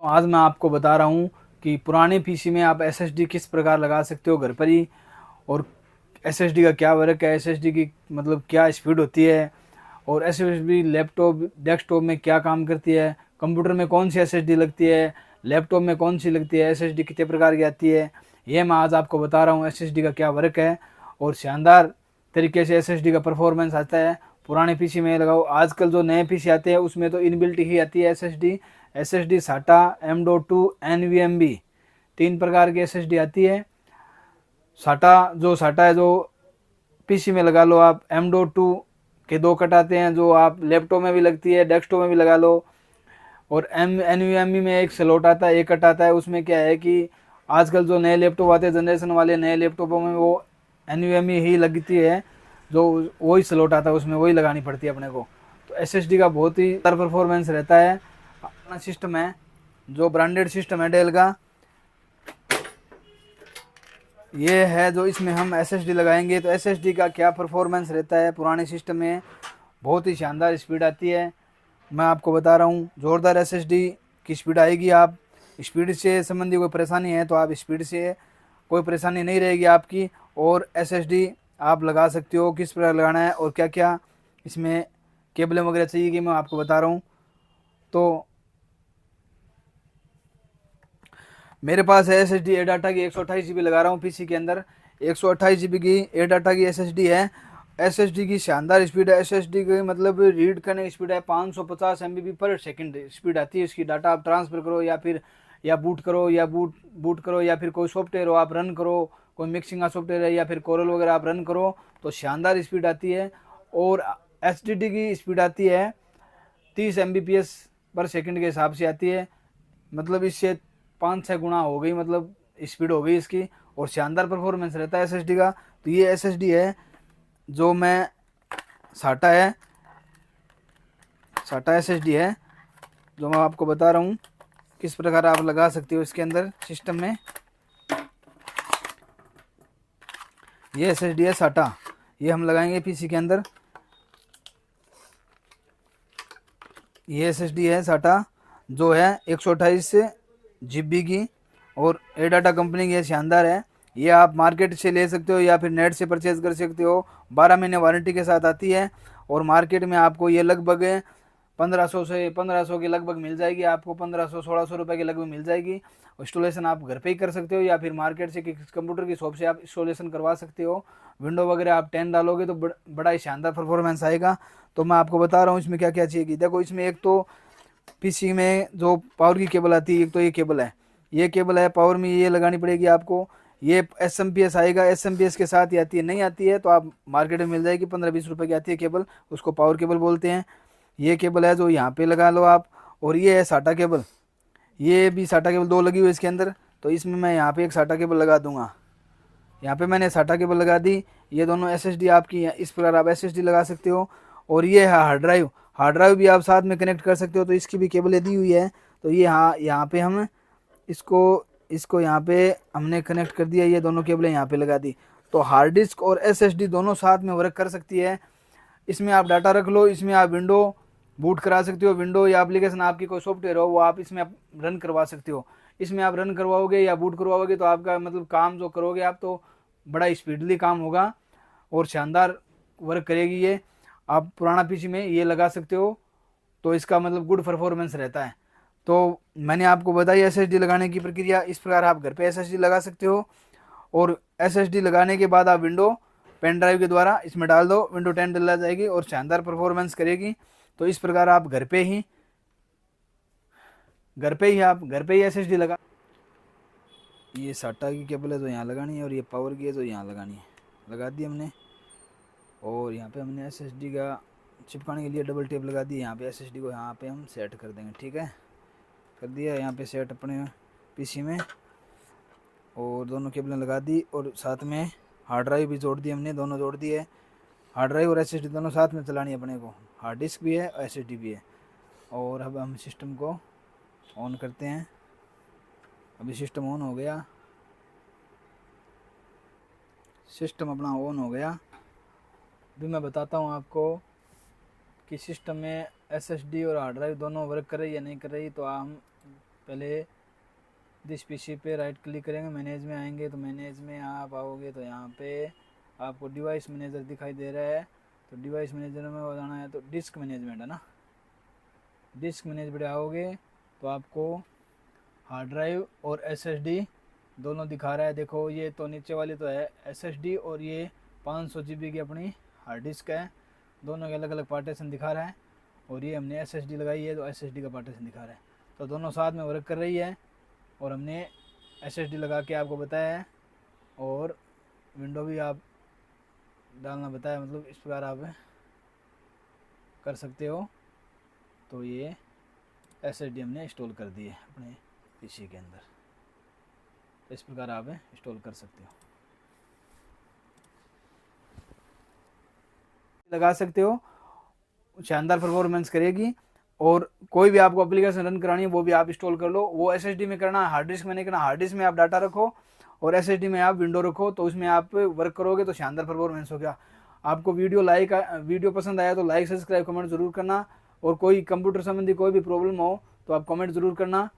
आज मैं आपको बता रहा हूँ कि पुराने पीसी में आप एसएसडी किस प्रकार लगा सकते हो घर पर ही, और एसएसडी का क्या वर्क है, एसएसडी की मतलब क्या स्पीड होती है, और एसएसडी लैपटॉप डेस्कटॉप में क्या काम करती है, कंप्यूटर में कौन सी एसएसडी लगती है, लैपटॉप में कौन सी लगती है, एसएसडी कितने प्रकार की आती है, ये मैं आज आपको बता रहा हूँ एसएसडी का क्या वर्क है। और शानदार तरीके से एसएसडी का परफॉर्मेंस आता है पुराने पीसी में लगाओ। आजकल जो नए पीसी आते हैं उसमें तो इनबिल्ट ही आती है एसएसडी साटा M.2 NVMe, 3 प्रकार की एसएसडी आती है। साटा है जो पीसी में लगा लो आप, M.2 के 2 कट आते हैं जो आप लैपटॉप में भी लगती है, डेस्कटॉप में भी लगा लो। और NVMe में एक स्लॉट आता है, एक कट आता है। उसमें क्या है कि आजकल जो नए लैपटॉप आते हैं जनरेशन वाले नए लैपटॉपों में वो NVMe ही लगती है, जो वही स्लॉट आता है उसमें वही लगानी पड़ती है अपने को। तो एसएसडी का बहुत ही अच्छा परफॉर्मेंस रहता है। अपना सिस्टम है जो ब्रांडेड सिस्टम है डेल का, ये है जो इसमें हम एसएसडी लगाएंगे। तो एसएसडी का क्या परफॉर्मेंस रहता है पुराने सिस्टम में, बहुत ही शानदार स्पीड आती है। मैं आपको बता रहा हूँ ज़ोरदार एसएसडी की स्पीड आएगी। आप स्पीड से संबंधी कोई परेशानी है तो आप स्पीड से कोई परेशानी नहीं रहेगी आपकी। और एसएसडी आप लगा सकते हो, किस प्रकार लगाना है और क्या क्या इसमें केबलें वगैरह चाहिए कि मैं आपको बता रहा हूँ। तो मेरे पास है एसएसडी एडाटा की 128 GB लगा रहा हूँ पीसी के अंदर। 128 GB की एडाटा की एसएसडी है। एसएसडी की शानदार स्पीड है। एसएसडी की मतलब रीड करने की स्पीड है 550 MB/सेकंड स्पीड आती है इसकी। डाटा आप ट्रांसफ़र करो या फिर बूट करो या फिर कोई सॉफ्टवेयर हो आप रन करो, कोई मिक्सिंग का सॉफ्टवेयर है या फिर कोरल वगैरह आप रन करो तो शानदार स्पीड आती है। और एचडीडी की स्पीड आती है 30 MBPS/सेकंड के हिसाब से आती है। मतलब इससे 5-6 गुना हो गई, मतलब स्पीड हो गई इसकी। और शानदार परफॉर्मेंस रहता है एसएसडी का। तो ये एसएसडी है जो मैं साटा एसएसडी है जो मैं आपको बता रहा हूँ किस प्रकार आप लगा सकते हो इसके अंदर सिस्टम में। ये एसएसडी है साटा, ये हम लगाएंगे पीसी के अंदर। ये एसएसडी है साटा जो है 128 GB की, और एडाटा कंपनी की है, शानदार है। ये आप मार्केट से ले सकते हो या फिर नेट से परचेज़ कर सकते हो। 12 महीने वारंटी के साथ आती है। और मार्केट में आपको ये लगभग 1500 के लगभग मिल जाएगी आपको, 1500-1600 रुपये के लगभग मिल जाएगी। इंस्टॉलेशन आप घर पे ही कर सकते हो या फिर मार्केट से कंप्यूटर की शॉप से आप इंस्टॉलेशन करवा सकते हो। विंडो वगैरह आप 10 डालोगे तो बड़ा ही शानदार परफॉर्मेंस आएगा। तो मैं आपको बता रहा हूँ इसमें क्या क्या चाहिए। देखो इसमें एक तो पीसी में जो पावर की केबल आती है, एक तो ये केबल है पावर में, ये लगानी पड़ेगी आपको। ये एसएमपीएस आएगा, एसएमपीएस के साथ ही आती है, नहीं आती है तो आप मार्केट में मिल जाएगी, 15-20 रुपये की आती है केबल, उसको पावर केबल बोलते हैं। ये केबल है जो यहाँ पे लगा लो आप। और ये है साटा केबल, ये भी साटा केबल 2 लगी हुई है इसके अंदर। तो इसमें मैं यहाँ पे एक साटा केबल लगा दूंगा। यहाँ पे मैंने साटा केबल लगा दी। ये दोनों एसएसडी आपकी हैं, इस प्रकार आप एसएसडी लगा सकते हो। और ये है हार्ड ड्राइव भी आप साथ में कनेक्ट कर सकते हो, तो इसकी भी केबलें दी हुई है। तो ये यहाँ पे हम इसको यहाँ पे हमने कनेक्ट कर दिया, ये दोनों केबलें यहाँ पे लगा दी। तो हार्ड डिस्क और एसएसडी दोनों साथ में वर्क कर सकती है। इसमें आप डाटा रख लो, इसमें आप विंडो बूट करा सकते हो, विंडो या एप्लीकेशन आपकी कोई सॉफ्टवेयर हो वो आप इसमें रन करवा सकते हो। इसमें आप रन करवाओगे या बूट करवाओगे तो आपका मतलब काम जो करोगे आप तो बड़ा स्पीडली काम होगा और शानदार वर्क करेगी ये। आप पुराना पीसी में ये लगा सकते हो तो इसका मतलब गुड परफॉर्मेंस रहता है। तो मैंने आपको बताई एसएसडी लगाने की प्रक्रिया, इस प्रकार आप घर पे एसएसडी लगा सकते हो। और एसएसडी लगाने के बाद आप विंडो पेन ड्राइव के द्वारा इसमें डाल दो, विंडो 10 डला जाएगी और शानदार परफॉर्मेंस करेगी। तो इस प्रकार आप घर पे ही एसएसडी लगा। ये साटा की केबल है जो यहाँ लगानी है और ये पावर की है जो यहाँ लगानी है, लगा दी हमने। और यहाँ पे हमने एसएसडी का चिपकाने के लिए डबल टेप लगा दी। यहाँ पे एसएसडी को यहाँ पे हम सेट कर देंगे, ठीक है, कर दिया यहाँ पे सेट अपने पीसी में। और दोनों केबलें लगा दी और साथ में हार्ड ड्राइव भी जोड़ दी हमने, दोनों जोड़ दी है। हार्ड ड्राइव और एसएसडी दोनों साथ में चलानी है अपने को, हार्ड डिस्क भी है और एसएसडी भी है। और अब हम सिस्टम को ऑन करते हैं। अभी सिस्टम ऑन हो गया, सिस्टम अपना ऑन हो गया। अभी मैं बताता हूँ आपको कि सिस्टम में एसएसडी और हार्ड ड्राइव दोनों वर्क कर रही है या नहीं कर रही। तो हम पहले दिस पीसी पे राइट क्लिक करेंगे, मैनेज में आएंगे तो मैनेज में आप आओगे तो यहाँ पे आपको डिवाइस मैनेजर दिखाई दे रहा है। तो डिवाइस मैनेजर में हो जाना है तो डिस्क मैनेजमेंट है ना, डिस्क मैनेजमेंट आओगे तो आपको हार्ड ड्राइव और एसएसडी दोनों दिखा रहा है। देखो ये तो नीचे वाली तो है एसएसडी और ये 500 GB की अपनी हार्ड डिस्क है, दोनों के अलग अलग पार्टीशन दिखा रहा है। और ये हमने एसएसडी लगाई है तो एसएसडी का पार्टीशन दिखा रहा है, तो दोनों साथ में वर्क कर रही है। और हमने एसएसडी लगा के आपको बताया है और विंडो भी आप डालना बताया, मतलब इस प्रकार आप कर सकते हो। तो ये एसएसडी हमने इंस्टॉल कर दी है अपने पीसी के अंदर, तो इस प्रकार आप इंस्टॉल कर सकते हो, लगा सकते हो, शानदार परफॉर्मेंस करेगी। और कोई भी आपको एप्लीकेशन रन करानी है वो भी आप इंस्टॉल कर लो। वो एसएसडी में करना है, हार्ड डिस्क में नहीं करना। हार्ड डिस्क में आप डाटा रखो और एसएसडी में आप विंडो रखो, तो उसमें आप वर्क करोगे तो शानदार परफॉर्मेंस हो गया। आपको वीडियो पसंद आया तो लाइक सब्सक्राइब कमेंट जरूर करना। और कोई कंप्यूटर संबंधी कोई भी प्रॉब्लम हो तो आप कमेंट जरूर करना।